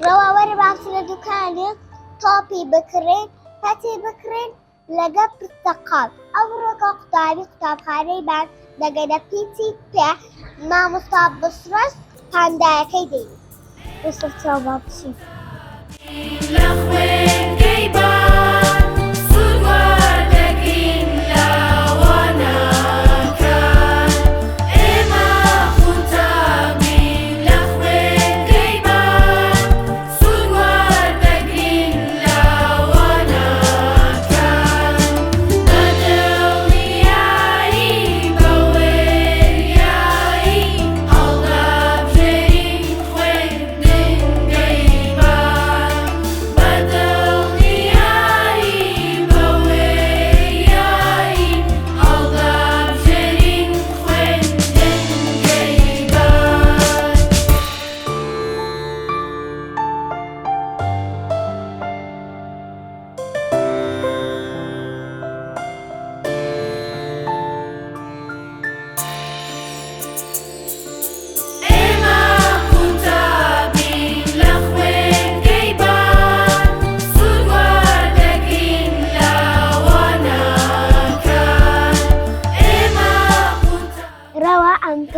ڕەوا وەرە باسی لە دوکانێ تۆپی بکڕین پەتی بکڕین لەگە پرتەقاڵ ئەو ڕۆکە قوتابی قوتابخانەی بان دەگەنە پیتی پێ مامۆستا بسڕۆست پاندایەکەی دەین بسر چاو با بچین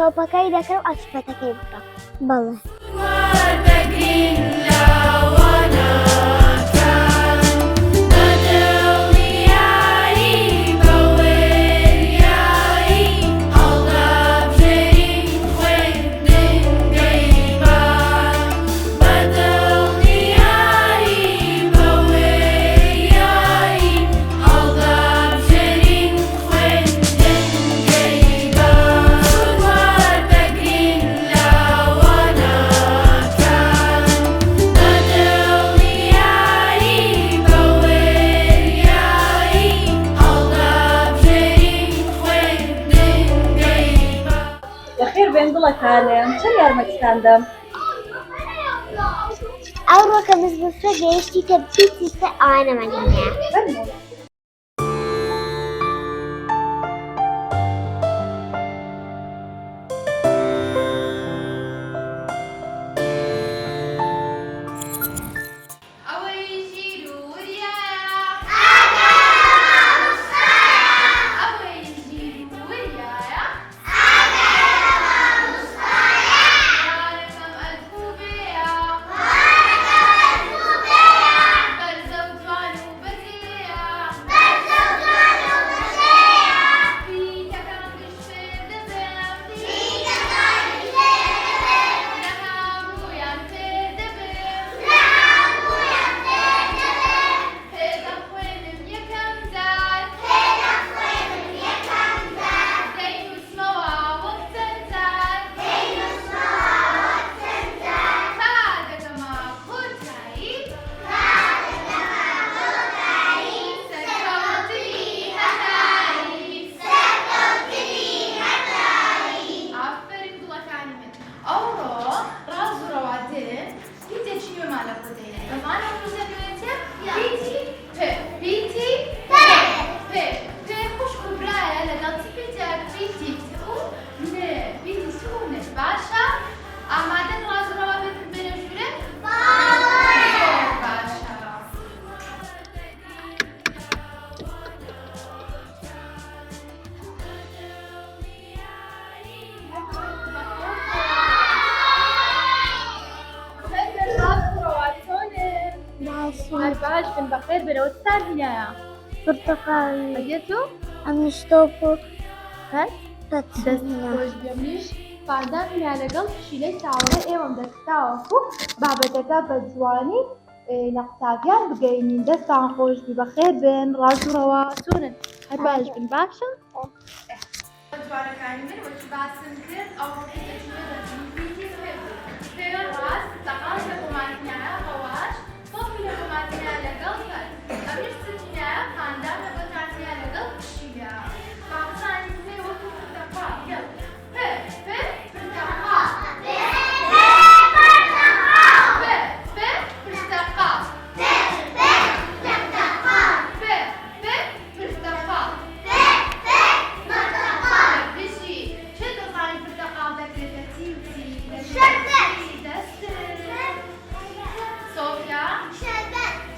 تۆپەکەی دەکەم ئەچپەتەکەی بکڕم بەڵێ چەند یارمەتیتاندەم ئەو ڕۆکە مزبووسە گەیشتیتە پیتیتە ئەوانەمانینە باش بن بەخێر بێرەوە چتان هینایە پرتەقال ئەگێت و ئەمیش تۆپ و پەت دەست خۆش بێمیش پاردان هینە لەگەڵ پشیلەی چاوەڕێ ئێوەم دەستاوەکو بابەتەکە بە جوانی لە قوتابیان بگەینین دەستان خۆش بی بەخێر بن ڕاست و ڕەواتونن هەر باش بن باشە جوانەکانی من وەکی باسم کرد ئەو پێوە ڕاست تەقاڵ لە کۆمانتیانە ڕەواش تۆپی لە کۆمانتیان لەگەڵ کرد ئەمیش چنینە خاندان لە بەتانتیان لەگەڵ پشیلە باقسانی پێ وەکو پرتەقاڵ یەک پێ پرتەقاڵ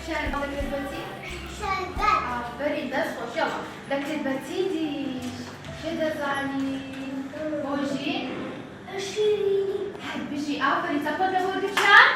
شێربەز دەکرێت بەچی؟ شێربەز. ئافرین دەست خۆش یاڵا دەکرێت بەچی دیش؟ چێ دەزانی؟ بۆژین؟ شیرینی. هەر بژی ئافرین چەپۆ دەبۆ دووچان؟